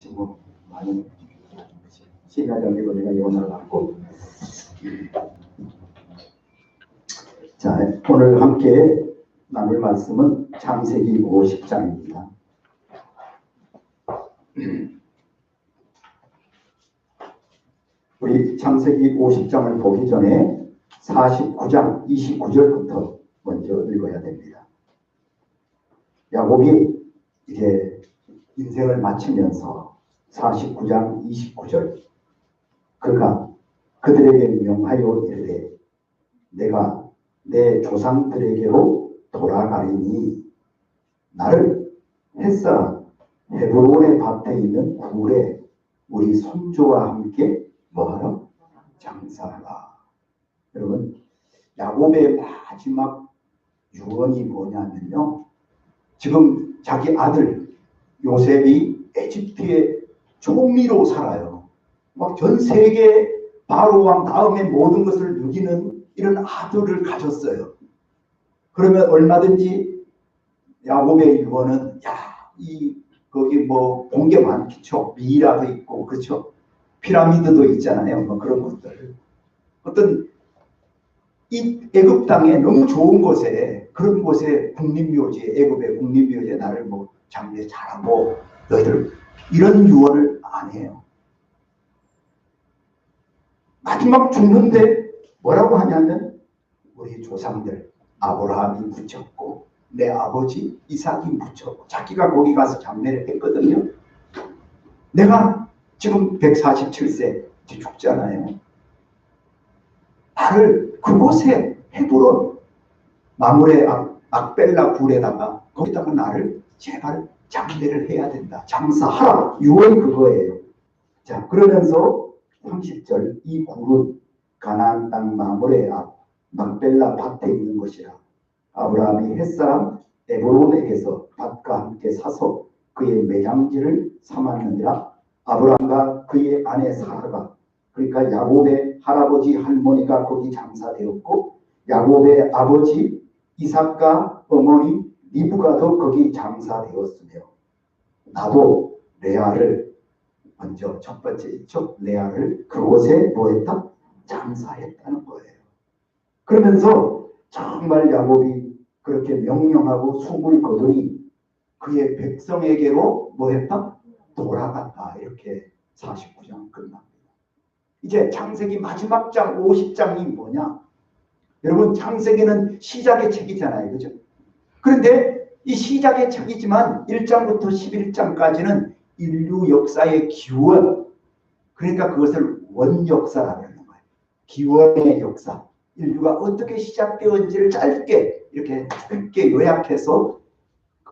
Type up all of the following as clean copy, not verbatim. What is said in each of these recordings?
뭐 많이 심야정기로 내가 예언을 받고, 자, 오늘 함께 나눌 말씀은 창세기 50장입니다. 우리 창세기 50장을 보기 전에 49장 29절부터 먼저 읽어야 됩니다. 야곱이 이제 인생을 마치면서 49장 29절, 그가 그들에게 명하여 이르되 내가 내 조상들에게로 돌아가리니 나를 햇사람 헤브론의 밭에 있는 굴에 우리 손주와 함께 뭐하러? 장사하라. 여러분, 야곱의 마지막 유언이 뭐냐면요, 지금 자기 아들 요셉이 에집트의 종미로 살아요. 막 전 세계 바로 왕 다음에 모든 것을 누리는 이런 아들을 가졌어요. 그러면 얼마든지 야곱의 유언은 거기 뭐 본 게 많겠죠. 미라도 있고, 그렇죠. 피라미드도 있잖아요. 뭐 그런 것들. 어떤 이 애굽 땅에 너무 좋은 곳에, 그런 곳에 국립묘지에, 애굽의 국립묘지에 나를 뭐 장례 잘하고 너희들 이런 유언을 안 해요. 마지막 죽는데 뭐라고 하냐면 우리 조상들 아브라함이 묻혔고 내 아버지 이삭이 묻혔고, 자기가 거기 가서 장례를 했거든요. 내가 지금 147세 죽잖아요. 나를 그곳에 헤브론 마물의 막벨라 굴에다가 거기다가 나를 제발 장례를 해야 된다. 장사하라. 유언이 그거예요. 자, 그러면서 30절, 이 굴은 가나안 땅 마물의 막벨라 밭에 있는 것이라. 아브라함이 햇사람 에브론에게서 밭과 함께 사서 그의 매장지를 삼았느니라. 아브라함과 그의 아내 사라가, 그러니까 야곱의 할아버지 할머니가 거기 장사되었고, 야곱의 아버지 이삭과 어머니 리브가도 거기 장사되었으며, 나도 레아를 먼저 첫 번째 있죠. 레아를 그곳에 뭐했다? 장사했다는 거예요. 그러면서 정말 야곱이 그렇게 명령하고 숨을 거두니 그의 백성에게로 뭐했다? 돌아갔다. 이렇게 49장 끝납니다. 이제 창세기 마지막 장 50장이 뭐냐? 여러분, 창세기는 시작의 책이잖아요. 그죠? 그런데 이 시작의 책이지만 1장부터 11장까지는 인류 역사의 기원, 그러니까 그것을 원역사라고 하는 거예요. 기원의 역사. 인류가 어떻게 시작되었는지를 짧게 이렇게 요약해서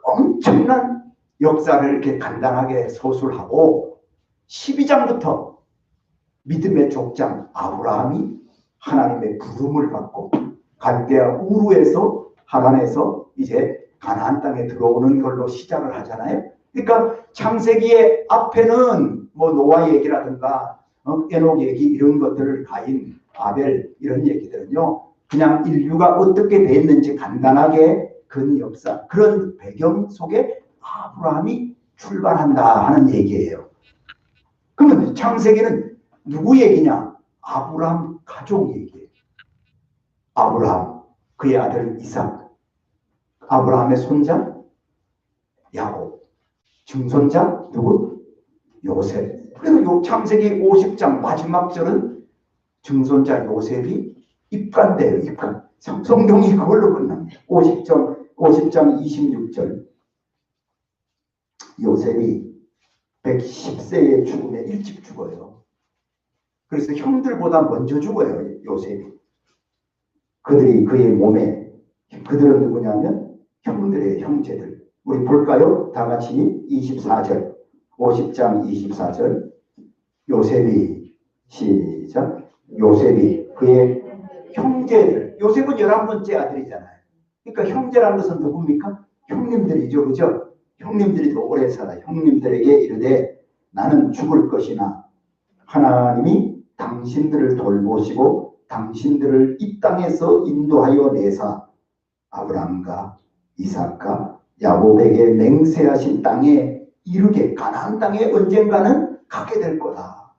엄청난 역사를 이렇게 간단하게 서술하고, 12장부터 믿음의 족장 아브라함이 하나님의 부름을 받고 갈대아 우르에서 하란에서 이제 가나안 땅에 들어오는 걸로 시작을 하잖아요. 그러니까 창세기의 앞에는 뭐 노아 얘기라든가 에녹 얘기 이런 것들을, 가인, 아벨 이런 얘기들은요, 그냥 인류가 어떻게 됐는지 간단하게 그 역사, 그런 배경 속에 아브라함이 출발한다 하는 얘기예요. 그러면 창세기는 누구 얘기냐? 아브라함 가족 얘기예요. 아브라함, 그의 아들 이삭, 아브라함의 손자 야곱, 증손자 누구? 요셉. 그래서 창세기 50장 마지막 절은 증손자 요셉이 입간돼요. 입간. 성경이 그걸로 끝납니다. 50장 26절. 요셉이 110세에 죽으면 일찍 죽어요. 그래서 형들보다 먼저 죽어요. 요셉이. 그들이 그의 몸에, 그들은 누구냐면 형들의 형제들. 우리 볼까요? 다 같이 24절. 50장 24절. 요셉이, 시작. 요셉이 그의 형제들. 요셉은 11번째 아들이잖아요. 그러니까 형제라는 것은 누굽니까? 형님들이죠. 그죠? 형님들이 더 오래 살아요. 형님들에게 이르되 나는 죽을 것이나 하나님이 당신들을 돌보시고 당신들을 이 땅에서 인도하여 내사 아브라함과 이삭과 야곱에게 맹세하신 땅에 이르게 가나안 땅에 언젠가는 가게 될 거다.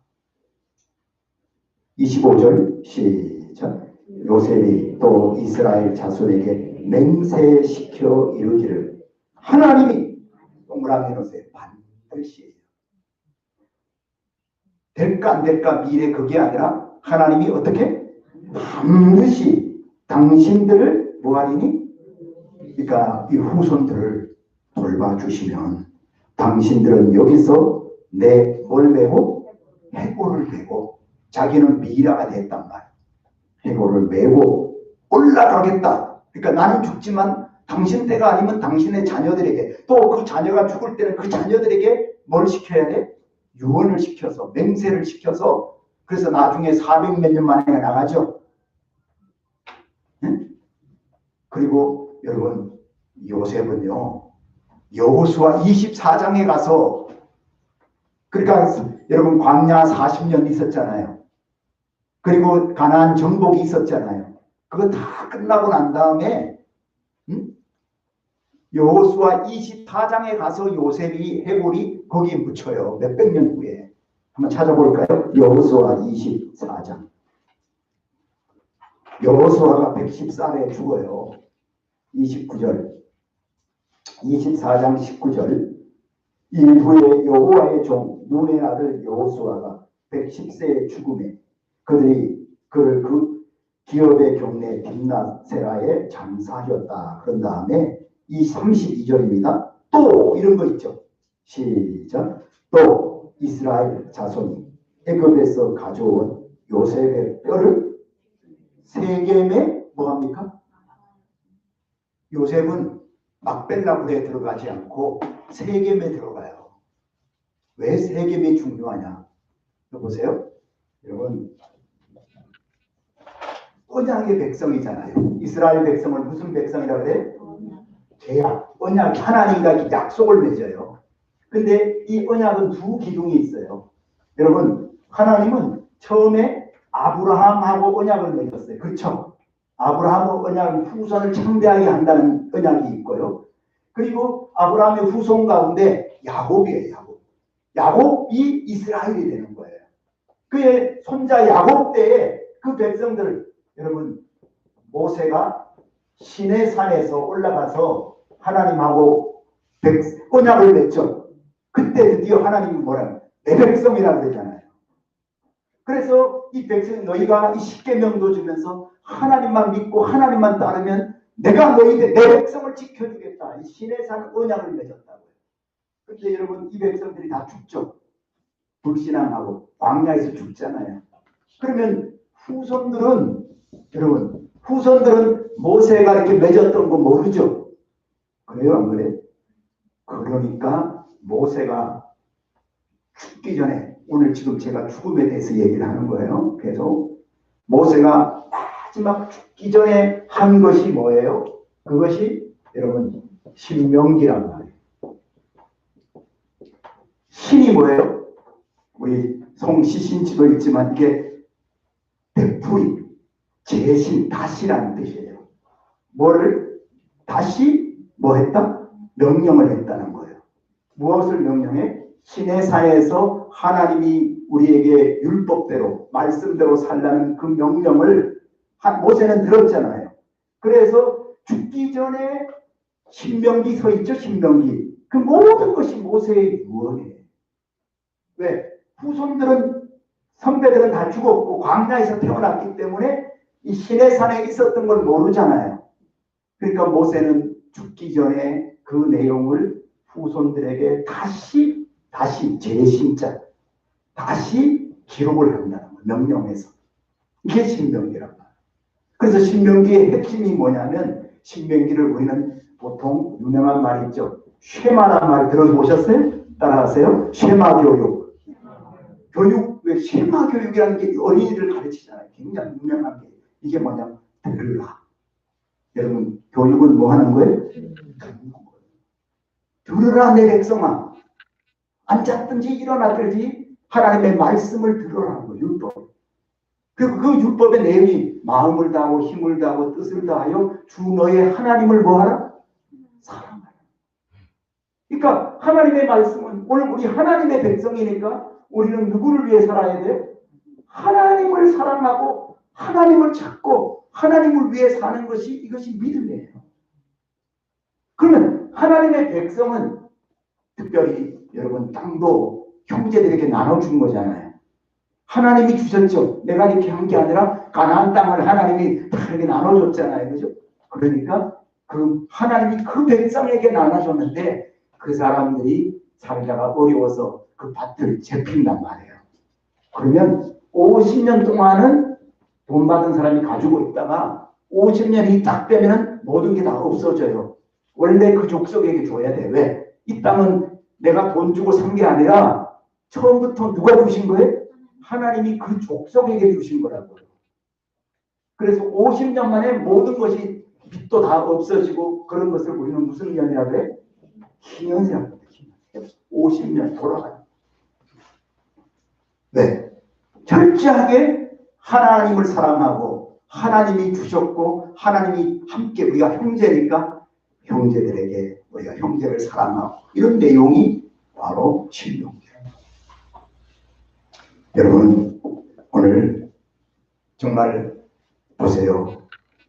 25절 시작. 요셉이 또 이스라엘 자손에게 맹세시켜 이르기를 하나님이 동그라미 놓으세요. 반드시 될까 안 될까 미래 그게 아니라 하나님이 어떻게 반드시 당신들을 뭐하리니? 그러니까 이 후손들을 돌봐주시면 당신들은 여기서 내 뭘 메고 해골을 메고 자기는 미라가 됐단 말이야. 해골을 메고 올라가겠다. 그러니까 나는 죽지만 당신 때가 아니면 당신의 자녀들에게 또 그 자녀가 죽을 때는 그 자녀들에게 뭘 시켜야 돼? 유언을 시켜서 맹세를 시켜서 그래서 나중에 400몇 년 만에 나가죠. 응? 그리고 여러분 요셉은요 여호수아 24장에 가서 그러니까 여러분 광야 40년 있었잖아요. 그리고 가나안 정복이 있었잖아요. 그거 다 끝나고 난 다음에 여호수아 24장에 가서 요셉이 해골이 거기에 묻혀요. 몇백 년 후에. 한번 찾아볼까요? 여호수아 24장. 여호수아가 110살에 죽어요. 29절. 24장 19절. 이후에 여호와의 종 눈의 아들 여호수아가 110세의 죽음에 그들이 그를 그 기업의 경내 딥나세라에 장사하였다. 그런 다음에 이 32절입니다. 또 이런 거 있죠. 시작. 또 이스라엘 자손이 애굽에서 가져온 요셉의 뼈를 세겜에 뭐합니까? 요셉은 막벨라굴에 들어가지 않고 세겜에 들어가요. 왜 세겜이 중요하냐? 보세요. 여러분 언약의 백성이잖아요. 이스라엘 백성을 무슨 백성이라고 그래요? 계약, 언약, 하나님과 약속을 맺어요. 근데 이 언약은 두 기둥이 있어요. 여러분 하나님은 처음에 아브라함하고 언약을 맺었어요. 그렇죠? 아브라함의 언약은 후손을 창대하게 한다는 언약이 있고요. 그리고 아브라함의 후손 가운데 야곱이에요. 야곱. 야곱이 이스라엘이 되는 거예요. 그의 손자 야곱 때에 그 백성들 여러분 모세가 시내산에서 올라가서 하나님하고 언약을 맺죠. 그때 드디어 하나님이 뭐라고 내 백성이라고 그러잖아요. 그래서 이 백성 너희가 이 십계명도 주면서 하나님만 믿고 하나님만 따르면 내가 너희들 내 백성을 지켜주겠다. 이 시내산 언약을 맺었다고요. 근데 여러분 이 백성들이 다 죽죠. 불신앙하고 광야에서 죽잖아요. 그러면 후손들은 여러분 후손들은 모세가 이렇게 맺었던 거 모르죠. 그래요 안 그래요? 그러니까 모세가 죽기 전에 오늘 지금 제가 죽음에 대해서 얘기를 하는 거예요. 계속 모세가 마지막 죽기 전에 한 것이 뭐예요? 그것이 여러분 신명기란 말이에요. 신이 뭐예요? 우리 송시신지도 있지만 이게 되풀이, 재신, 다시라는 뜻이에요. 뭐를 다시 뭐 했다? 명령을 했다는 거예요. 무엇을 명령해? 시내산에서 하나님이 우리에게 율법대로 말씀대로 살라는 그 명령을 모세는 들었잖아요. 그래서 죽기 전에 신명기 서 있죠. 신명기. 그 모든 것이 모세의 유언이에요. 왜? 후손들은 선배들은 다 죽었고 광야에서 태어났기 때문에 이 시내산에 있었던 걸 모르잖아요. 그러니까 모세는 죽기 전에 그 내용을 후손들에게 다시 재신자 다시 기록을 한다는 거예요. 명령해서. 이게 신명기란 말이에요. 그래서 신명기의 핵심이 뭐냐면 신명기를 우리는 보통 유명한 말이 있죠. 쉐마란 말 들어보셨어요? 따라하세요. 쉐마 교육. 교육, 왜 쉐마 교육이라는 게 어린이를 가르치잖아요. 굉장히 유명한 게. 이게 뭐냐? 들으라. 여러분, 교육은 뭐 하는 거예요? 들으라 내 백성아. 앉았든지 일어났든지 하나님의 말씀을 들으라는 거예요. 율법. 그리고 그 율법의 내용이 마음을 다하고 힘을 다하고 뜻을 다하여 주 너의 하나님을 뭐하라? 사랑하라. 그러니까 하나님의 말씀은 오늘 우리 하나님의 백성이니까 우리는 누구를 위해 살아야 돼요? 하나님을 사랑하고 하나님을 찾고 하나님을 위해 사는 것이 이것이 믿음이에요. 그러면 하나님의 백성은 특별히 여러분 땅도 형제들에게 나눠준 거잖아요. 하나님이 주셨죠. 내가 이렇게 한 게 아니라 가나안 땅을 하나님이 다 이렇게 나눠줬잖아요. 그죠? 그러니까 그 하나님이 그 백성에게 나눠줬는데 그 사람들이 살다가 어려워서 그 밭을 재핀단 말이에요. 그러면 50년 동안은 돈 받은 사람이 가지고 있다가 50년이 딱 되면 모든 게 다 없어져요. 원래 그 족속에게 줘야 돼. 왜? 이 땅은 내가 돈 주고 산 게 아니라 처음부터 누가 주신 거예요? 하나님이 그 족속에게 주신 거라고요. 그래서 50년 만에 모든 것이 빚도 다 없어지고 그런 것을 우리는 무슨 년이라고 해? 희년이라고 해요. 50년 돌아가요. 네. 철저하게 하나님을 사랑하고 하나님이 주셨고 하나님이 함께 우리가 형제니까 형제들에게 우리가 형제를 사랑하고 이런 내용이 바로 신명기예요. 여러분 오늘 정말 보세요.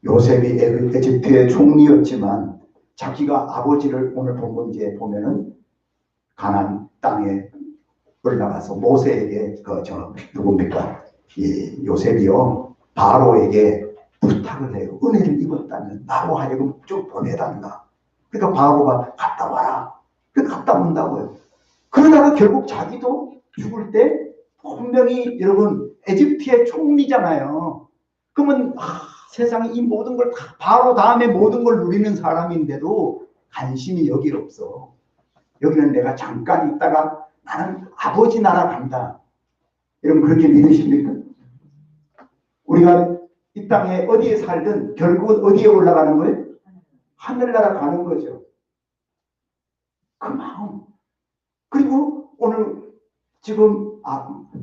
요셉이 에집트의 총리였지만 자기가 아버지를 오늘 본문에 보면은 가나안 땅에 올라가서 모세에게 누굽니까? 이 요셉이요 바로에게 부탁을 해요. 은혜를 입었다면 나로 하여금 좀 보내달라. 그러니까 바로가 갔다 와라. 그러니까 갔다 온다고요. 그러다가 결국 자기도 죽을 때 분명히 여러분 에집트의 총리잖아요. 그러면 세상에 이 모든 걸 다 바로 다음에 모든 걸 누리는 사람인데도 관심이 여기 없어. 여기는 내가 잠깐 있다가 나는 아버지 나라 간다. 여러분 그렇게 믿으십니까? 우리가 이 땅에 어디에 살든 결국은 어디에 올라가는 거예요? 하늘나라 가는 거죠. 그 마음. 그리고 오늘 지금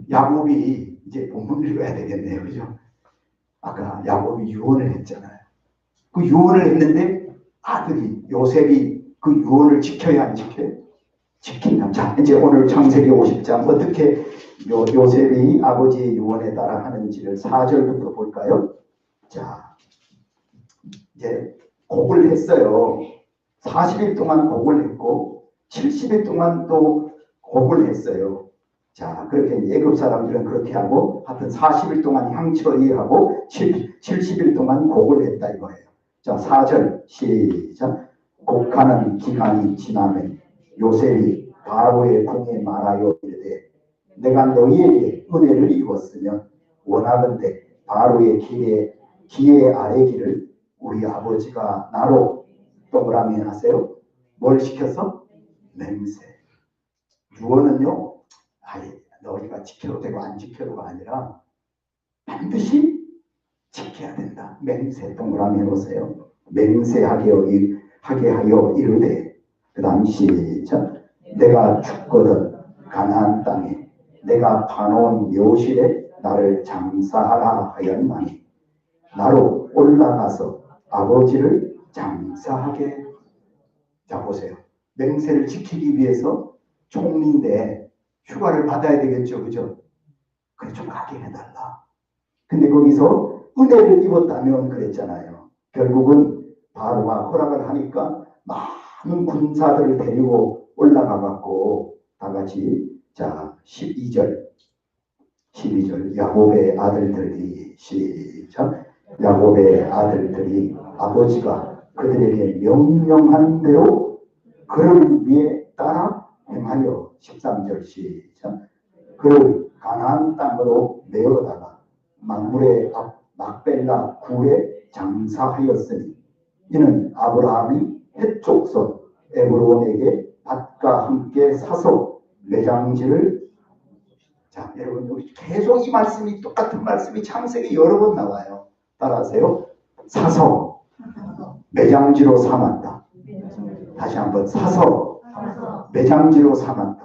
야곱이 이제 본문 읽어야 되겠네요. 그죠? 아까 야곱이 유언을 했잖아요. 그 유언을 했는데 아들이 요셉이 그 유언을 지켜야 안 지켜요? 지킨다. 자, 이제 오늘 창세기 50장 어떻게 요셉이 아버지의 유언에 따라 하는지를 4절부터 볼까요? 자, 이제 곡을 했어요. 40일 동안 곡을 했고 70일 동안 또 곡을 했어요. 자, 그렇게 예굽 사람들은 그렇게 하고 하여튼 40일 동안 향처리하고 70일 동안 곡을 했다 이거예요. 자, 4절 시작. 곡하는 기간이 지나면 요셉이 바로의 궁에 말하여 이르되 내가 너희에게 은혜를 입었으면 원하건대 바로의 기에 아뢰기를 우리 아버지가 나로 동그라미 하세요. 뭘 시켜서? 맹세. 유언은요 너희가 지켜도 되고 안 지켜도가 아니라 반드시 지켜야 된다. 맹세 동그라미 해보세요. 맹세하게 하여 이르되 그 다음 시작. 내가 죽거든 가나안 땅에 내가 파놓은 묘실에 나를 장사하라 하였나니 나로 올라가서 아버지를 장사하게. 자 보세요. 맹세를 지키기 위해서 총리인데 휴가를 받아야 되겠죠. 그죠? 그래 좀 가게 해달라. 근데 거기서 은혜를 입었다면 그랬잖아요. 결국은 바로가 허락을 하니까 많은 군사들을 데리고 올라가 갖고 다 같이 자 12절 야곱의 아들들이 시작. 야곱의 아들들이 아버지가 그들에게 명령한 대로 그를 위해 따라 행하여 13절 시작. 그를 가나안 땅으로 내어다가 만물의 앞 막벨라 굴에 장사하였으니 이는 아브라함이 헷족손 에브론에게 밭과 함께 사서 매장지를. 자 여러분 여기 계속 이 말씀이 똑같은 말씀이 창세기 여러 번 나와요. 따라하세요. 사서 매장지로 삼았다. 다시 한번 사서 매장지로 삼았다.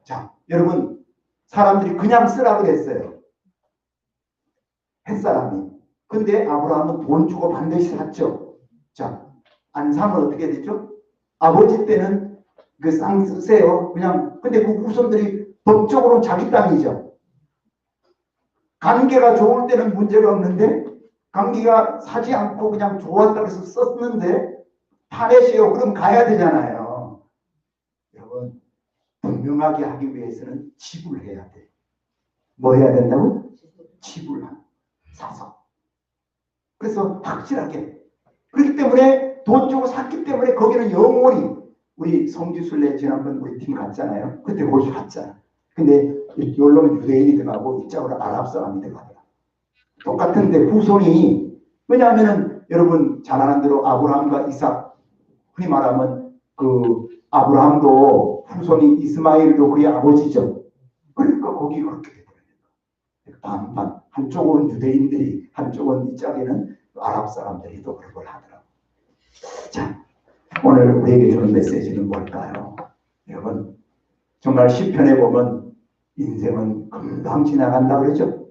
자 여러분 사람들이 그냥 쓰라 그랬어요. 햇사람이. 근데 아브라함은 돈 주고 반드시 샀죠. 자, 안 사면 어떻게 되죠? 아버지 때는 그 땅 쓰세요. 그냥 근데 그 후손들이 법적으로 자기 땅이죠. 관계가 좋을 때는 문제가 없는데 관계가 사지 않고 그냥 좋았다고 해서 썼는데 파내시오. 그럼 가야 되잖아요. 여러분 분명하게 하기 위해서는 지불해야 돼. 뭐 해야 된다고? 사서. 그래서 확실하게. 그렇기 때문에 돈 주고 샀기 때문에 거기는 영원히 우리 성지순례 지난번 우리 팀 갔잖아요. 그때 거기 갔잖아. 근데 여기는 유대인이 들어가고 이쪽으로 아랍 사람이 들어가더라. 똑같은데 후손이 왜냐하면은 여러분 잘 아는 대로 아브라함과 이삭 흔히 말하면 그 아브라함도 후손이 이스마일도 그의 아버지죠. 그러니까 거기 그렇게 되더라고요. 반반. 한쪽은 유대인들이 한쪽은 이쪽에는 아랍 사람들이 또 그런 걸 하더라고요. 자, 오늘 우리에게 주는 메시지는 뭘까요? 여러분 정말 시편에 보면 인생은 금방 지나간다고 그러죠.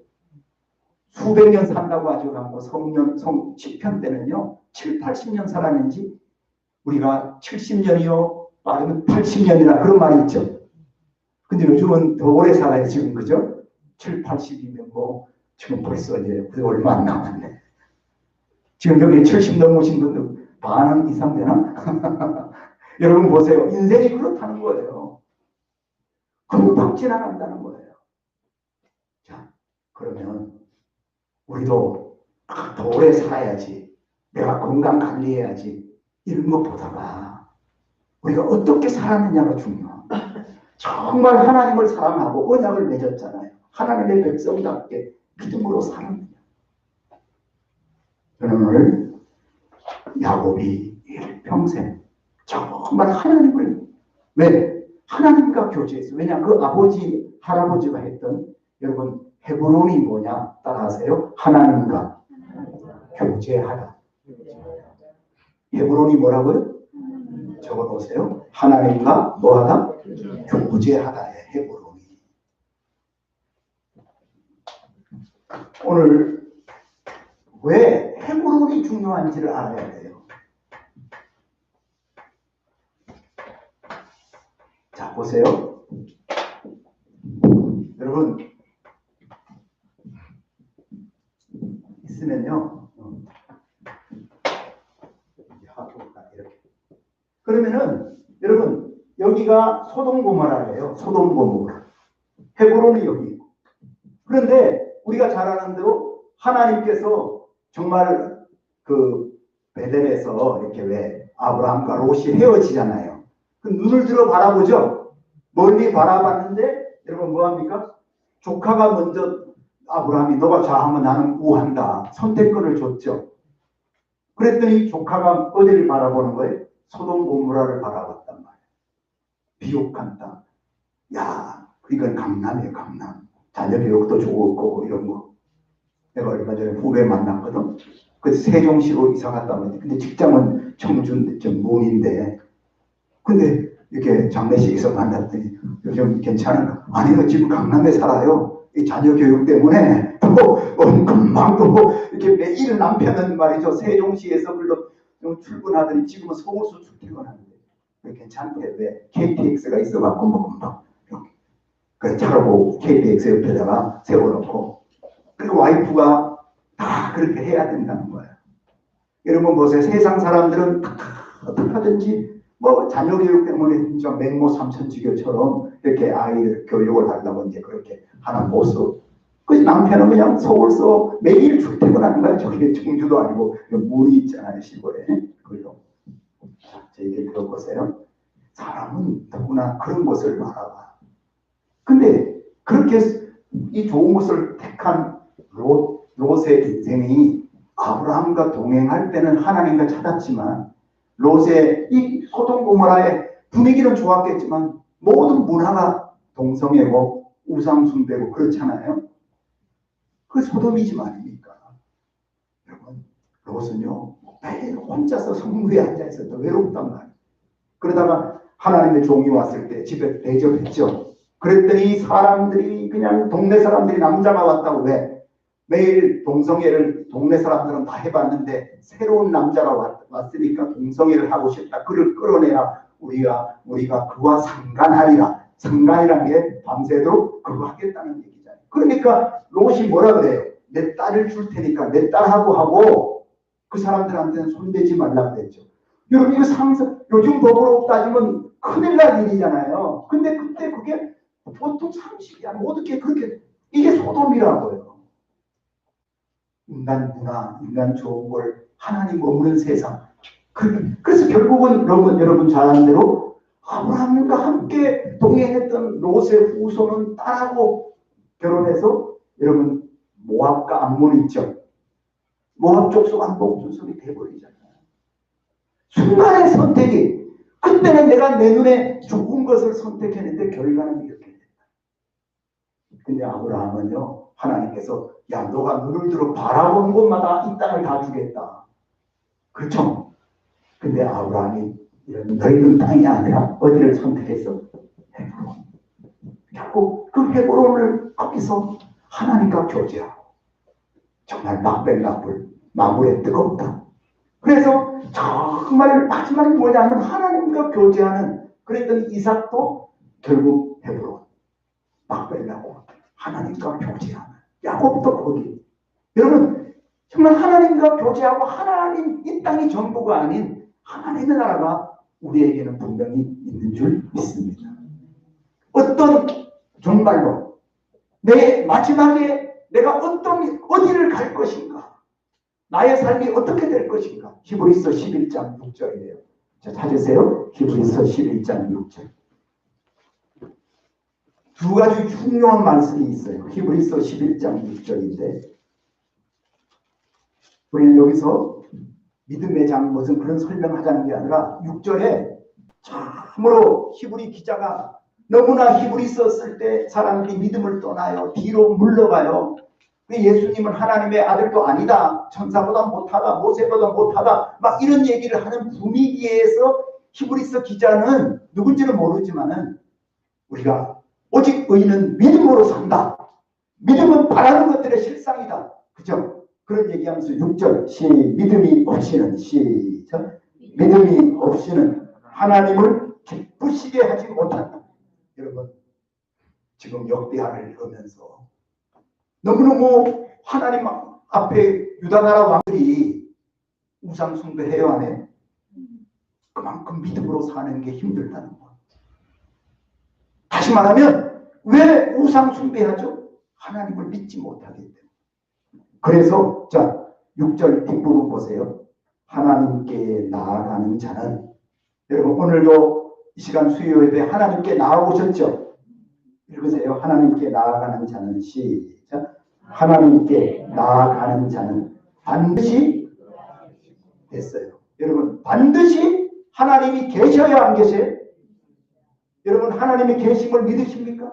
수백 년 산다고 하죠. 시편 때는요 7, 80년 살았는지 우리가 70년이요 빠르면 80년이나 그런 말이 있죠. 근데 요즘은 더 오래 살아요 지금. 그죠? 7, 80이면 뭐 지금 벌써 이제 얼마 안 남았네. 지금 여기 70 넘으신 분들 반 이상 되나? 여러분 보세요. 인생이 그렇다는 거예요. 금방 지나간다는 거예요. 자, 그러면 우리도 더 오래 살아야지. 내가 건강 관리해야지. 이런 것보다가 우리가 어떻게 살았느냐가 중요합니다. 정말 하나님을 사랑하고 언약을 맺었잖아요. 하나님의 백성답게 믿음으로 살았느냐. 저는 오늘 야곱이 일평생 정말 하나님을 왜? 하나님과 교제했어요. 왜냐? 그 아버지, 할아버지가 했던 여러분 헤브론이 뭐냐? 따라하세요. 하나님과 교제하다. 헤브론이 뭐라고요? 적어놓으세요. 하나님과 뭐하다? 교제하다의 헤브론이. 오늘 왜 헤브론이 중요한지를 알아야 돼요. 자, 보세요. 여러분 있으면요. 이렇게. 그러면은 여러분 여기가 소돔고모라예요. 소돔고모라. 헤브론이 여기 있고. 그런데 우리가 잘 아는 대로 하나님께서 정말 그 베델에서 이렇게 왜 아브라함과 롯이 헤어지잖아요. 그 눈을 들어 바라보죠. 멀리 바라봤는데 여러분 뭐합니까? 조카가 먼저 아브라함이 너가 좌하면 나는 우한다. 선택권을 줬죠. 그랬더니 조카가 어디를 바라보는 거예요? 소돔 고모라를 바라봤단 말이에요. 비옥한 땅. 야, 이건 강남이에요, 강남. 자녀 교육도 좋고 이런 거. 내가 얼마 전에 후배 만났거든. 그 세종시로 이사 갔다 오는데, 근데 직장은 청주 문인데, 근데 이렇게 장례식에서 만났더니 요즘 괜찮은가? 아니요, 지금 강남에 살아요. 이 자녀 교육 때문에 또 금방 또 이렇게 매일 남편은 말이죠 세종시에서 불러 출근하더니 지금은 서울서 출퇴근하는데 괜찮대. 왜? KTX가 있어갖고 뭐 금방 그래 차로 KTX 옆에다가 세워놓고 그리고 와이프가 다 그렇게 해야 된다는 거예요. 여러분 보세요. 세상 사람들은 어떻게 하든지 뭐 자녀 교육 때문에 진짜 맹모 삼천지교처럼 이렇게 아이들 교육을 하려고 이제 그렇게 하는 모습. 그 남편은 그냥 서울서 매일 출퇴근하는 거야. 저기 청주도 아니고 물이 있잖아요 시골에. 그죠? 제 얘기 들어보세요. 사람은 누구나 그런 것을 바라봐. 근데 그렇게 이 좋은 것을 택한 롯의 인생이 아브라함과 동행할 때는 하나님과 찾았지만 롯의 이 소돔 고모라의 분위기는 좋았겠지만 모든 문화가 동성애고 우상숭배고 그렇잖아요. 그 소돔이지 아닙니까? 여러분 롯은요 매일 혼자서 성무에 앉아있어도 외롭단 말이에요. 그러다가 하나님의 종이 왔을 때 집에 대접했죠. 그랬더니 사람들이 그냥 동네 사람들이 남자가 왔다고 왜? 매일 동성애를 동네 사람들은 다 해봤는데 새로운 남자가 왔으니까 동성애를 하고 싶다. 그를 끌어내라. 우리가 그와 상간하리라. 상간이란 게 밤새도록 그거 하겠다는 얘기잖아요. 그러니까 롯이 뭐라 그래요? 내 딸을 줄 테니까 내 딸하고 하고 그 사람들한테는 손대지 말라 그랬죠. 여러분 이거 요즘 법으로 따지면 큰일 날 일이잖아요. 근데 그때 그게 보통 상식이 아니고 어떻게 그렇게 이게 소돔이라고요. 인간 문화, 인간 좋은 걸 하나님 없는 세상. 그래서 결국은 여러분 잘 아는 대로 아브라함과 함께 동행했던 롯의 후손은 딸하고 결혼해서 여러분 모압과 암몬 있죠. 모압 족속한 목줄석이 돼버리잖아요. 순간의 선택이 그때는 내가 내 눈에 좋은 것을 선택했는데 결과는 이렇게 됐다. 근데 아브라함은요 하나님께서 야 너가 눈을 들어 바라본 곳마다 이 땅을 다 주겠다. 그렇죠? 근데 아브라함이 이런 넓은 땅이 아니라 어디를 선택했어? 헤브론. 결국 그 헤브론을 거기서 하나님과 교제하고 정말 막벨나불 마물에 뜨겁다. 그래서 정말 마지막이 뭐냐면 하나님과 교제하는 그랬던 이삭도 결국 헤브론 막벨나고 하나님과 교제하는 야곱도 거기. 여러분 정말 하나님과 교제하고 하나님 이 땅이 전부가 아닌 하나님의 나라가 우리에게는 분명히 있는 줄 믿습니다. 어떤 정말로 내 마지막에 내가 어디를 갈 것인가, 나의 삶이 어떻게 될 것인가. 히브리서 11장 6절이에요. 자, 찾으세요. 히브리서 11장 6절. 두 가지 중요한 말씀이 있어요. 히브리서 11장 6절인데 우리는 여기서 믿음의 장 무슨 그런 설명하자는 게 아니라 6절에 참으로 히브리 기자가 너무나 히브리서 쓸 때 사람들이 믿음을 떠나요. 뒤로 물러가요. 예수님은 하나님의 아들도 아니다. 천사보다 못하다. 모세보다 못하다. 막 이런 얘기를 하는 분위기에서 히브리서 기자는 누군지는 모르지만은 우리가 오직 의인은 믿음으로 산다. 믿음은 바라는 것들의 실상이다. 그죠? 그런 얘기하면서 6절 믿음이 없이는 시작 믿음이 없이는 하나님을 기쁘시게 하지 못한다. 여러분 지금 역대하를 읽으면서 너무너무 하나님 앞에 유다 나라 왕들이 우상 숭배해요 안 해? 그만큼 믿음으로 사는 게 힘들다는 거. 다시 말하면 왜 우상 숭배하죠? 하나님을 믿지 못하기 때문에. 그래서 자 6절 뒷부분 보세요. 하나님께 나아가는 자는 여러분 오늘도 이 시간 수요 예배 하나님께 나아오셨죠? 읽으세요. 하나님께 나아가는 자는 시작 하나님께 나아가는 자는 반드시 됐어요. 여러분 반드시 하나님이 계셔야 안 계세요? 여러분 하나님의 계심을 믿으십니까?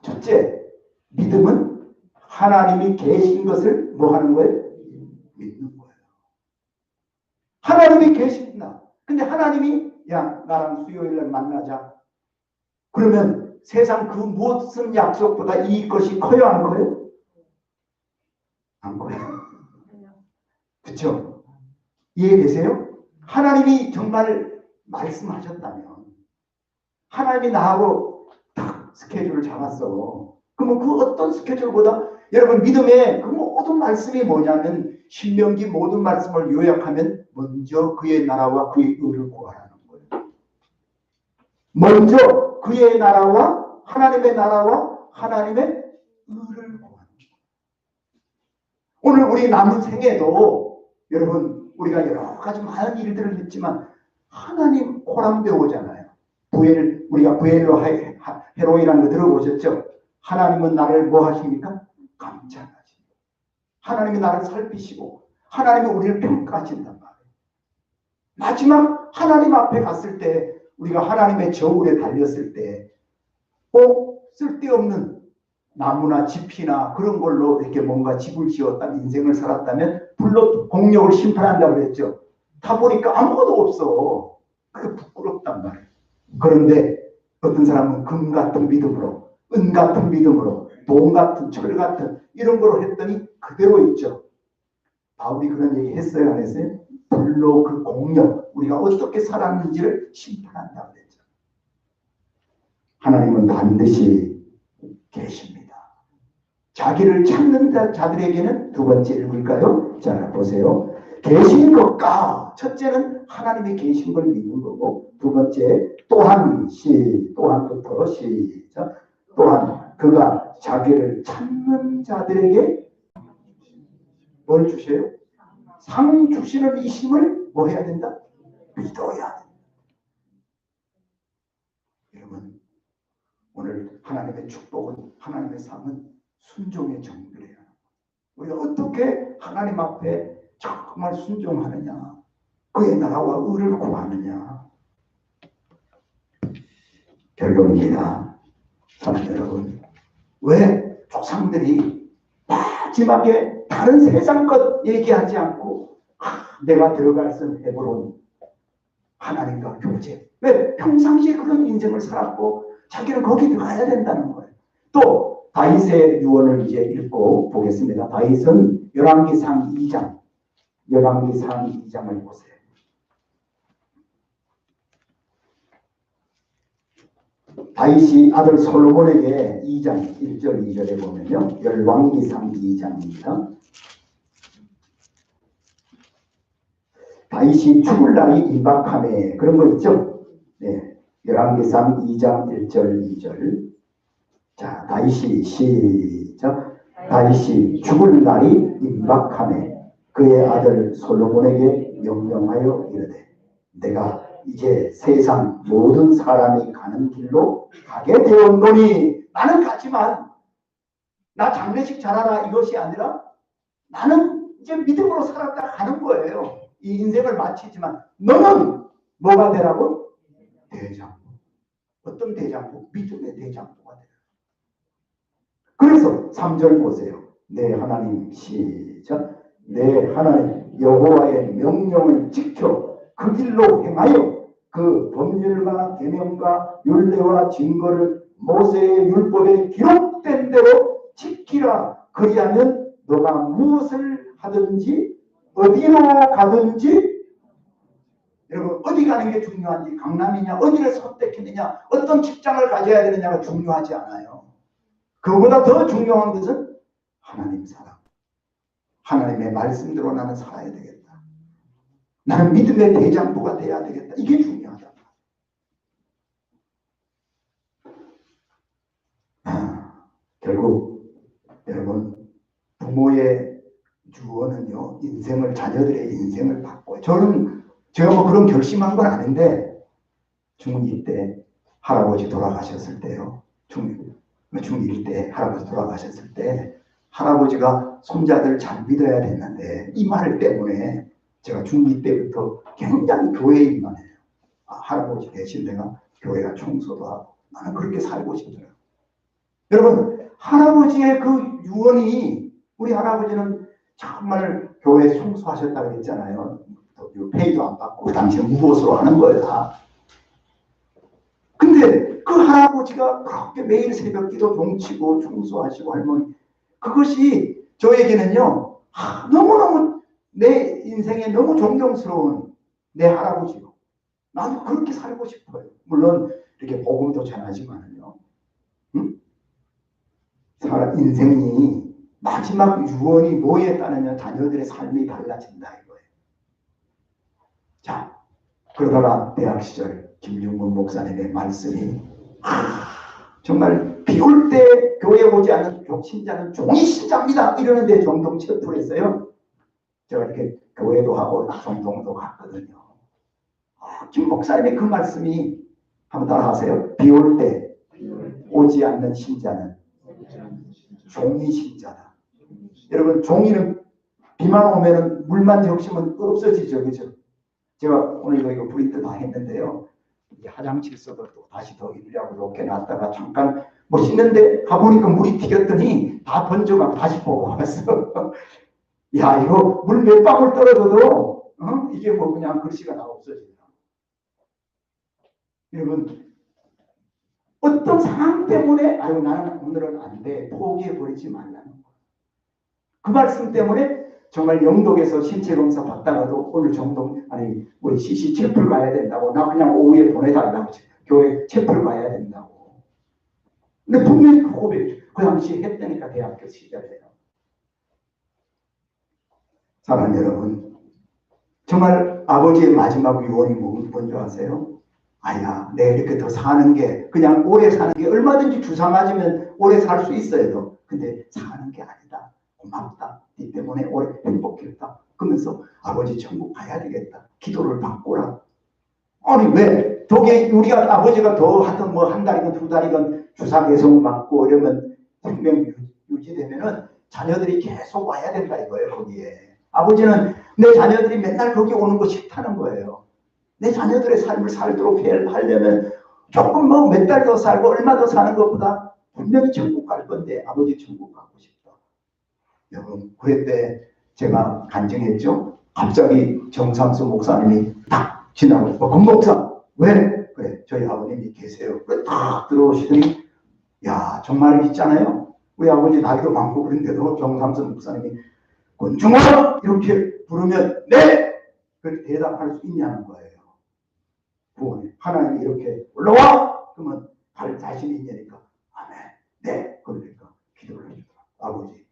첫째 믿음은 하나님이 계신 것을 뭐 하는 거예요? 믿는 거예요. 하나님이 계신다. 근데 하나님이 야 나랑 수요일날 만나자. 그러면 세상 그 무엇은 약속보다 이것이 커요 안 커요? 안 커요. 그렇죠? 이해되세요? 하나님이 정말 말씀하셨다면 하나님이 나하고 딱 스케줄을 잡았어. 그러면 그 어떤 스케줄보다 여러분 믿음의 그 모든 말씀이 뭐냐면 신명기 모든 말씀을 요약하면 먼저 그의 나라와 그의 의를 구하라는 거예요. 먼저 그의 나라와 하나님의 의를 구하는 거예요. 오늘 우리 남은 생에도 여러분 우리가 여러 가지 많은 일들을 했지만 하나님 호람 배우잖아요. 우리가 부엘로 헤로이라는 거 들어보셨죠? 하나님은 나를 뭐 하십니까? 감찰하십니다. 하나님이 나를 살피시고 하나님이 우리를 평가하신단 말이에요. 마지막 하나님 앞에 갔을 때 우리가 하나님의 저울에 달렸을 때 쓸데없는 나무나 집이나 그런 걸로 이렇게 뭔가 집을 지었다면 인생을 살았다면 불로 공력을 심판한다고 그랬죠. 다 보니까 아무것도 없어. 그게 부끄럽단 말이에요. 그런데 어떤 사람은 금 같은 믿음으로 은 같은 믿음으로 돈 같은 철 같은 이런 거로 했더니 그대로 있죠. 바울이 그런 얘기 했어요, 안 했어요? 불로 그 공력, 우리가 어떻게 살았는지를 심판한다고 그랬죠. 하나님은 반드시 계십니다. 자기를 찾는 자들에게는 두 번째 읽을까요? 자, 보세요. 계신 것과 첫째는 하나님이 계신 걸 믿는 거고, 두 번째 또한부터 시작. 또한 그가 자기를 찾는 자들에게 뭘 주세요? 상 주시는 이 힘을 뭐 해야 된다? 믿어야 된다. 여러분, 오늘 하나님의 축복은, 하나님의 삶은 순종의 정결이에요. 우리가 어떻게 하나님 앞에 정말 순종하느냐, 그의 나라와 의를 구하느냐. 결론입니다. 사랑하는 여러분, 왜 조상들이 마지막에 다른 세상 것 얘기하지 않고 내가 들어갈 수 헤브론 하나님과 교제, 왜 평상시에 그런 인생을 살았고 자기는 거기 들어가야 된다는 거예요. 또 다윗의 유언을 이제 읽고 보겠습니다. 다윗은 열왕기상 2장을 보세요. 다윗이 아들 솔로몬에게 2장 1절 2절에 보면요, 열왕기상 2장입니다. 다윗이 죽을 날이 임박함에, 그런 거 있죠? 네, 열왕기상 2장 1절 2절. 자, 다윗이 시작. 다윗이 죽을 날이 임박함에 그의 아들 솔로몬에게 명령하여 이르되, 내가 이제 세상 모든 사람이 가는 길로 가게 되었노니, 나는 가지만 나 장례식 잘하라 이것이 아니라 나는 이제 믿음으로 살았다 가는 거예요. 이 인생을 마치지만 너는 뭐가 되라고? 대장부. 어떤 대장부? 믿음의 대장부가 되라. 그래서 3절 보세요. 내 하나님 시작. 내 하나님 여호와의 명령을 지켜 그 길로 행하여 그 법률과 계명과 율례와 증거를 모세의 율법에 기록된 대로 지키라. 그리하면 너가 무엇을 하든지 어디로 가든지, 여러분 어디 가는 게 중요한지, 강남이냐 어디를 선택했느냐 어떤 직장을 가져야 되느냐가 중요하지 않아요. 그보다 더 중요한 것은 하나님 사랑, 하나님의 말씀대로 나는 살아야 되겠다. 나는 믿음의 대장부가 돼야 되겠다. 이게 중요하다. 결국 여러분, 부모의 유언은요, 자녀들의 인생을 바꿔요. 제가 뭐 그런 결심한 건 아닌데, 중2 때 할아버지 돌아가셨을 때요. 중1 때 할아버지 돌아가셨을 때 할아버지가 손자들 잘 믿어야 됐는데, 이 말 때문에 제가 중2 때부터 굉장히 교회에 임만해요. 할아버지 대신 내가 교회가 청소도 하고, 나는 그렇게 살고 싶더라고요. 여러분, 할아버지의 그 유언이, 우리 할아버지는 정말 교회 순수하셨다고 했잖아요. 페이도 안 받고 그 당시에 무보수로 하는 거예요. 근데 그 할아버지가 그렇게 매일 새벽 기도 종치고 충수하시고 할머니, 그것이 저에게는요, 너무너무 내 인생에 너무 존경스러운 내 할아버지요. 나도 그렇게 살고 싶어요. 물론 이렇게 복음도 전하지만요, 인생이 마지막 유언이 뭐에 따르면 자녀들의 삶이 달라진다 이거예요. 자, 그러다가 대학 시절 김중근 목사님의 말씀이 정말 비 올 때 교회 오지 않은 신자는 종이 신자입니다 이러는데 정동 체포했어요. 제가 이렇게 교회도 하고 정동도 갔거든요. 김 목사님의 그 말씀이, 한번 따라하세요. 비 올 때 오지 않는 신자는 종이 신자다. 여러분, 종이는 비만 오면은 물만 적시면 없어지죠, 그렇죠? 제가 오늘 이거 프린트 다 했는데요. 화장실 써도 또 다시 더 일하고 이렇게 놨다가 잠깐 뭐 씻는데 가보니까 물이 튀겼더니 다 번져가고 다시 보고 왔어. 야, 이거 물 몇 방울 떨어져도 이게 뭐 그냥 글씨가 다 없어지더라. 여러분, 어떤 어떤 상황 때문에 아유 나는 오늘은 안 돼. 포기해버리지 말라는 거예요. 그 말씀 때문에 정말 영덕에서 신체 검사 받다가도 오늘 정동 아니 우리 CC 채플 가야 된다고 나 그냥 오후에 보내달라고 교회 채플 가야 된다고. 근데 분명히 그 고백 그 당시에 했다니까 대학교 시절에요. 사랑하는 여러분, 정말 아버지의 마지막 유언이 뭔지 아세요? 아야, 내가 이렇게 더 사는 게 그냥 오래 사는 게 얼마든지 주사 맞으면 오래 살 수 있어요. 근데 사는 게 아니다. 고맙다. 이 때문에 오래 행복했다. 그러면서 아버지 천국 가야 되겠다. 기도를 바꾸라. 아니 왜? 저게 우리가 아버지가 더 하든 뭐 한 달이건 두 달이건 주사 계속 맞고 이러면 생명 유지되면은 자녀들이 계속 와야 된다 이거예요. 거기에. 아버지는 내 자녀들이 맨날 거기 오는 거 싫다는 거예요. 내 자녀들의 삶을 살도록 하려면 조금 뭐 몇 달 더 살고 얼마 더 사는 것보다 분명히 천국 갈 건데 아버지 천국 가고 싶다. 여러분 그때 제가 간증했죠. 갑자기 정삼수 목사님이 딱 지나고 권목사 왜? 그래 저희 아버님이 계세요. 그래 딱 들어오시더니 야 정말 있잖아요. 우리 아버지 나이도 많고 그런데도 정삼수 목사님이 권중아 이렇게 부르면 네! 그렇게 대답할 수 있냐는 거예요. 구원에 하나님이 이렇게 올라와! 그러면 갈 자신이 있냐니까 아멘 네! 그러니까 기도를 해주더라 아버지.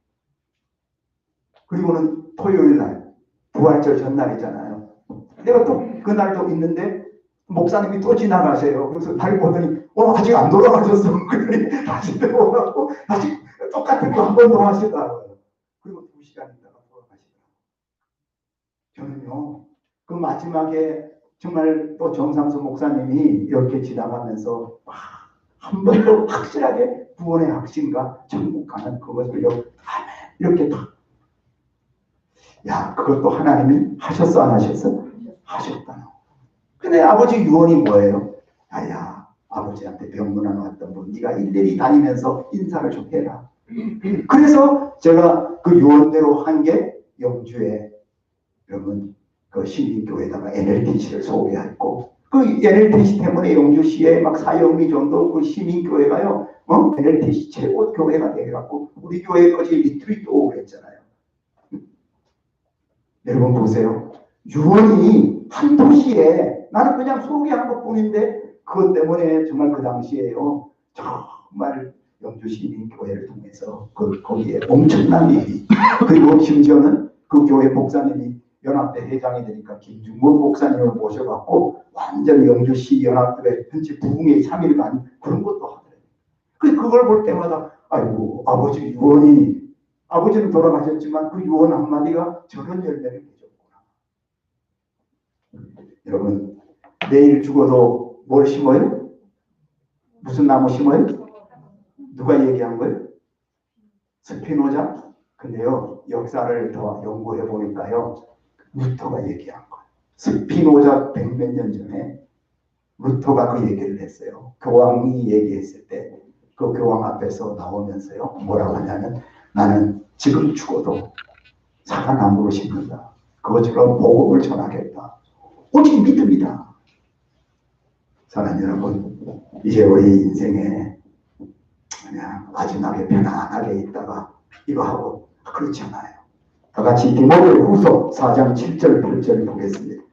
그리고는 토요일날 부활절 전날이잖아요. 내가 또 그날도 있는데 목사님이 또 지나가세요. 그래서 날 보더니 아직 안 돌아가셨어. 그러더니 다시 들어오라고 다시 똑같은 거 한 번 더 하시더라고요. 그리고 2시간 있다가 돌아가시더라고요. 저는요 그 마지막에 정말 또 정삼수 목사님이 이렇게 지나가면서 한 번 더 확실하게 구원의 확신과 천국 가는 그것을요 아멘 이렇게 딱 야 그것도 하나님이 하셨어 안 하셨어? 하셨다. 근데 아버지 유언이 뭐예요? 아야 아버지한테 병문안 왔던 분 네가 일일이 다니면서 인사를 좀 해라. 그래서 제가 그 유언대로 한 게 영주에 여러분 그 시민교회에다가 NLTC를 소개했고 그 NLTC 때문에 영주시에 막 사형리 정도 그 시민교회가요 NLTC 최고 교회가 돼갖고 우리 교회까지 리트리트 오고 그랬잖아요. 여러분 보세요. 유언이 한 도시에 나는 그냥 소개한 것 뿐인데 그것 때문에 정말 그 당시에요 정말 영주시민교회를 통해서 거기에 엄청난 일이 그리고 심지어는 그 교회 목사님이 연합회 회장이 되니까 김중문 목사님을 모셔갖고 완전 영주시 연합회 전체 부흥회 3일간 그런 것도 하더래요. 그걸 볼 때마다 아이고 아버지 유언이 아버지는 돌아가셨지만 그 유언 한마디가 저런 열매를 맺었구나. 여러분 내일 죽어도 뭘 심어요? 무슨 나무 심어요? 누가 얘기한 거예요? 스피노자? 근데요 역사를 더 연구해 보니까요 루터가 얘기한 거예요. 스피노자 100몇 년 전에 루터가 그 얘기를 했어요. 교황이 얘기했을 때 그 교황 앞에서 나오면서요 뭐라고 하냐면 나는 지금 죽어도 사과나무를 심는다. 그것처럼 복음을 전하겠다. 오직 믿음이다. 사랑하는 여러분 이제 우리 인생에 그냥 마지막에 편안하게 있다가 이거 하고 그렇지 않아요. 다 같이 디모데후서 4장 7절 8절 보겠습니다.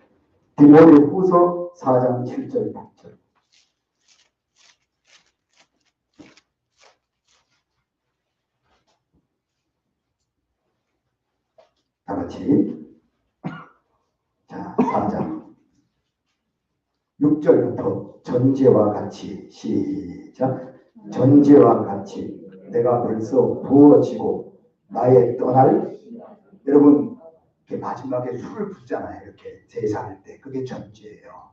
디모데후서 4장 7절 8절. 다 같이 자 4장 6절부터 전제와 같이 시작. 전제와 같이 내가 벌써 부어지고 나의 떠날 여러분 마지막에 술을 붓잖아요. 이렇게 제사할 때 그게 전제예요.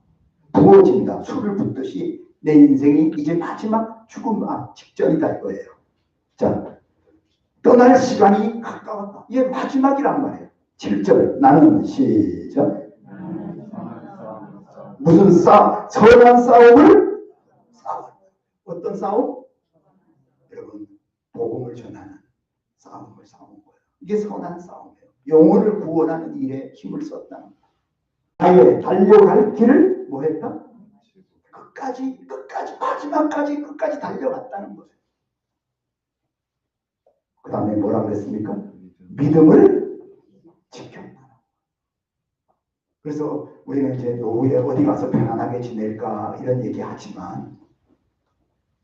부어진다. 술을 붓듯이 내 인생이 이제 마지막 죽음 직전이다 이거예요. 자 떠날 시간이 가까웠다. 이게 마지막이란 말이에요. 7절 나는 시작 무슨 선한 싸움을 싸워. 어떤 싸움? 여러분 복음을 전하는 싸움을 싸운 거예요. 이게 선한 싸움이에요. 영혼을 구원하는 일에 힘을 썼다는 거예요. 달려갈 길을 뭐 했다? 마지막까지 끝까지 달려갔다는 거예요. 그 다음에 뭐라 그랬습니까? 믿음을 지켰다. 그래서 우리는 이제 노후에 어디 가서 편안하게 지낼까 이런 얘기 하지만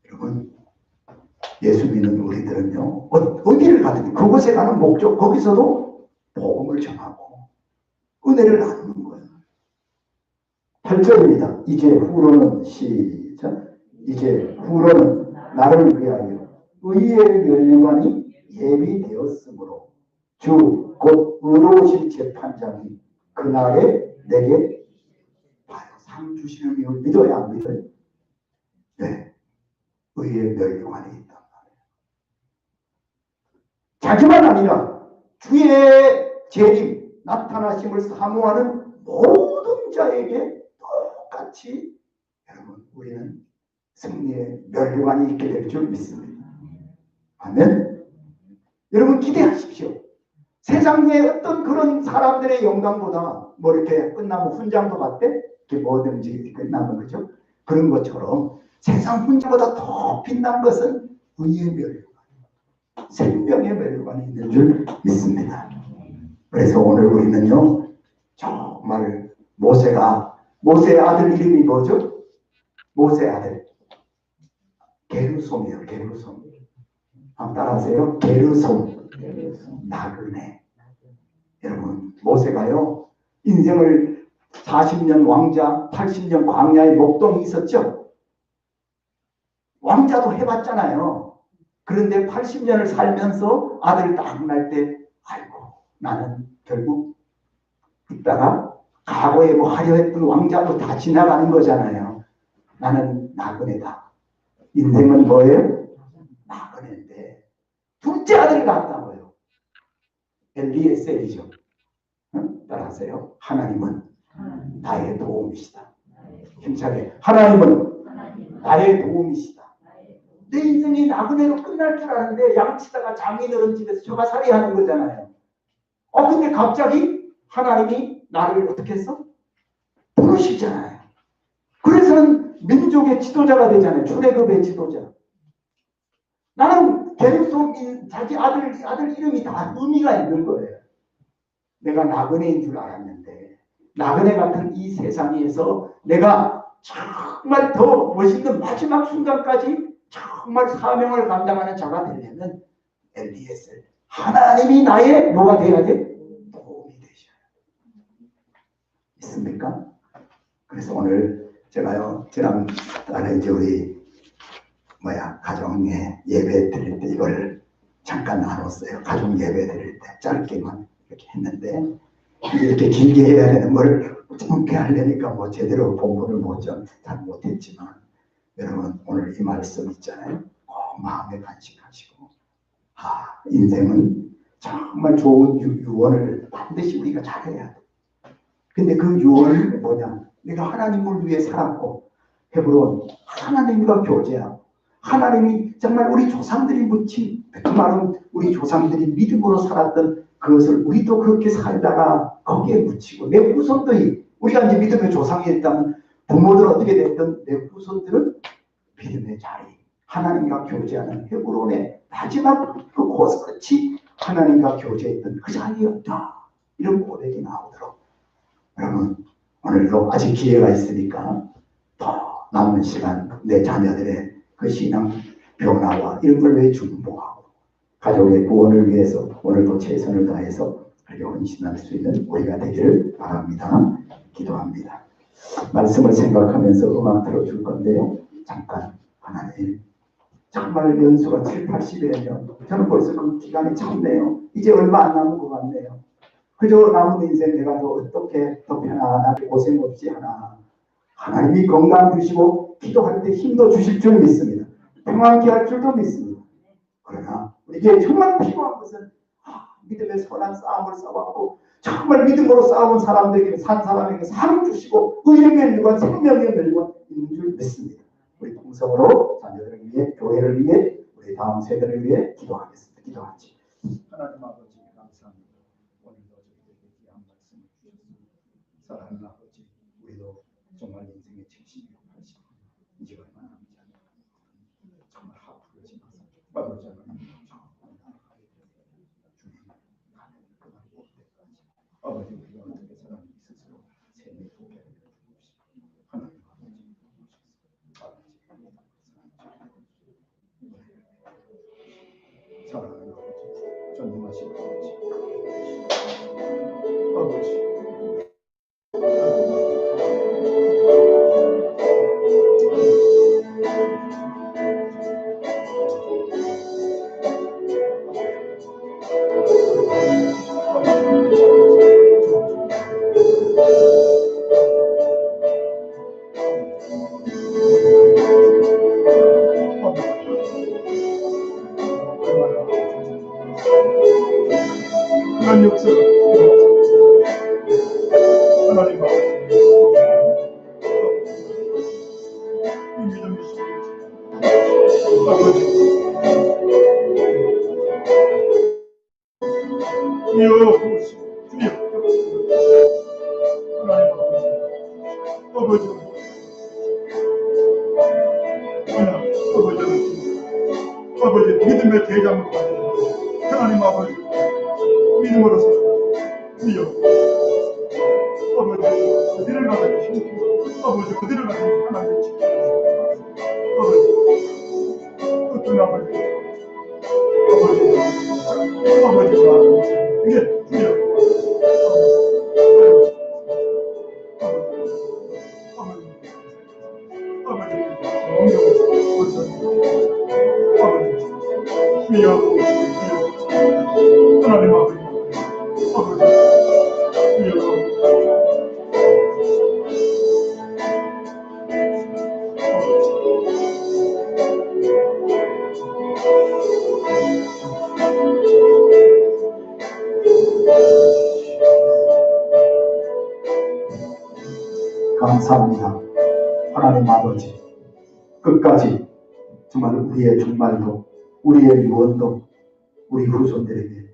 여러분 예수 믿는 우리들은요 어디를 가든 그곳에 가는 목적 거기서도 복음을 전하고 은혜를 나누는 거예요. 8절입니다. 이제 후로는 시작. 이제 후로는 나를 위하여 의의 면류관이 예비되었으므로 주 곧 의로우신 재판장이 그날에 내게 바로 상 주시는 이를 믿어야 안 믿어요? 네. 의의 면류관이 있단 말이에요. 자기만 아니라 주의 재림 나타나심을 사모하는 모든 자에게 똑같이 여러분 우리는 승리의 면류관이 있게 될 줄 믿습니다. 아멘. 여러분 기대하십시오. 세상에 어떤 그런 사람들의 영광보다 뭐 이렇게 끝나면 훈장도 받대? 이렇게 뭐든지 끝나면 그죠? 그런 것처럼 세상 훈장보다 더 빛난 것은 의의 면류관, 생명의 면류관이 있는 줄 믿습니다. 그래서 오늘 우리는요 정말 모세의 아들 이름이 뭐죠? 모세의 아들 게르솜이에요. 게르솜. 한번 따라하세요. 게르솜. 나그네. 여러분 모세가요 인생을 40년 왕자 80년 광야의 목동이 있었죠. 왕자도 해봤잖아요. 그런데 80년을 살면서 아들 딱 날 때 아이고 나는 결국 이따가 과거에 뭐 하려 했던 왕자도 다 지나가는 거잖아요. 나는 나그네다. 인생은 뭐예요? 나그네인데 둘째 아들이 낳았다고요. 엘리에셀이죠. 따라하세요. 하나님은 나의 도움이시다. 힘차게 하나님은 나의 도움이시다. 내 인생이 나그네로 끝날 줄 아는데 양치다가 장인어른 집에서 처가살이 하는 거잖아요. 근데 갑자기 하나님이 나를 어떻게 했어? 부르시잖아요. 그래서는 민족의 지도자가 되잖아요. 출애굽의 지도자. 나는 게르솜인 자기 아들 이름이 다 의미가 있는 거예요. 내가 나그네인 줄 알았는데 나그네 같은 이 세상에서 내가 정말 더 멋있는 마지막 순간까지 정말 사명을 감당하는 자가 되려면 엘리에셀 하나님이 나의 뭐가 돼야 돼? 도움이 되셔야 돼. 있습니까? 그래서 오늘 제가요 지난달에 이제 우리 가정에 예배 드릴 때 이걸 잠깐 나눴어요. 가정 예배 드릴 때 짧게만 이렇게 했는데 이렇게 길게 해야 되는 걸 짧게 하려니까 뭐 제대로 본문을 잘 못했지만 여러분 오늘 이 말씀 있잖아요. 꼭 마음에 간직하시고 인생은 정말 좋은 유언을 반드시 우리가 잘해야 돼. 근데 그 유언이 뭐냐? 내가 하나님을 위해 살았고 헤브론 하나님과 교제하고 하나님이 정말 우리 조상들이 묻힌 그 말은 우리 조상들이 믿음으로 살았던 그것을 우리도 그렇게 살다가 거기에 묻히고 내 후손들이 우리가 이제 믿음의 조상이 됐다면 부모들 어떻게 됐든 내 후손들은 믿음의 자리 하나님과 교제하는 헤브론의 마지막 그 끝이 하나님과 교제했던 그 자리였다. 이런 고백이 나오도록 여러분 오늘도 아직 기회가 있으니까 더 남은 시간 내 자녀들의 그 신앙 변화와 이런 걸 왜 중보하고 가족의 구원을 위해서 오늘도 최선을 다해서 그렇게 헌신할 수 있는 우리가 되기를 바랍니다. 기도합니다. 말씀을 생각하면서 음악 틀어줄 건데요. 잠깐 하나님 정말 연수가 7, 80이라면 저는 벌써 그 기간이 참네요. 이제 얼마 안 남은 것 같네요. 그저 남은 인생 내가 더 어떻게 더 편안하게 고생 없이 하나 하나님이 건강 주시고 기도할 때 힘도 주실 줄 믿습니다. 평안케 할 줄도 믿습니다. 그러나 이게 정말 필요한 것은 믿음의 선한 싸움을 싸웠고 정말 믿음으로 싸운 사람들에게 산 사람에게 상 주시고 의의 면류관 생명의 면류관 있는 줄 믿습니다. 우리 통성으로 자녀들을 위해 교회를 위해 우리 다음 세대를 위해 기도하겠습니다. 기도하지. 하나님 아버지 감사합니다. 오늘도 저희에게 귀한 말씀을 주셨습니다. 사랑하는 아버지 우리도 정말 인생의 70, 80 아버지 아버지 우리가 어떻게 사람이 스스로 생애 보게 하나님 사랑하는 아버지 전능하신 아버지 그런 역사가 하나님 이 믿음이 아버지 주여 주여 하나님 아버지 아버지 믿음의 대장을 가지고 하나님 아버지 믿음으로서 주여 아버지 그들을 가서 힘주고 아버지 그들을 가서 하나님을 지켜주시고 아버지 어떤 아버지가 이게 주여 하나님 아버지 감사합니다. 하나님 아버지 끝까지 정말 우리의 종말도 우리의 유언도 우리 후손들에게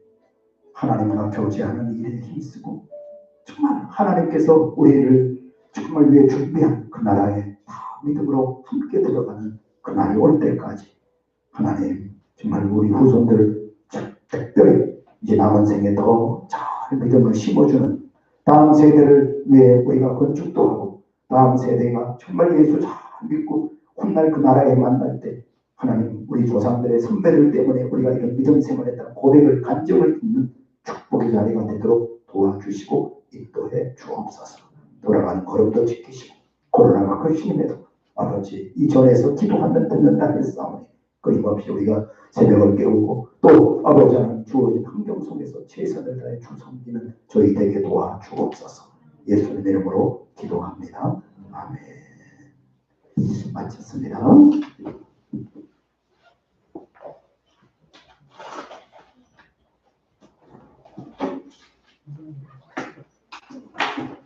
하나님과 교제하는 일에 힘쓰고 정말 하나님께서 우리를 정말 위해 준비한 그 나라에 다 믿음으로 함께 들어가는 그 날이 올 때까지 하나님 정말 우리 후손들을 특별히 이제 남은 생에 더 잘 믿음을 심어주는 다음 세대를 위해 우리가 건축도 하고 다음 세대가 정말 예수 잘 믿고 훗날 그 나라에 만날 때 하나님 우리 조상들의 선배들 때문에 우리가 이런 믿음 생활했다는 고백을 간증을 듣는 축복의 자리가 되도록 도와주시고 인도해 주옵소서. 돌아가는 걸음도 지키시고 코로나가 거심에도 아버지 이 전에서 기도하면 듣는다 했사오니 끊임없이 우리가 새벽을 깨우고 또 아버지 하나님 주어진 환경 속에서 최선을 다해 주 섬기는 저희 되게 도와주옵소서. 예수의 이름으로 기도합니다. 아멘. 마쳤습니다.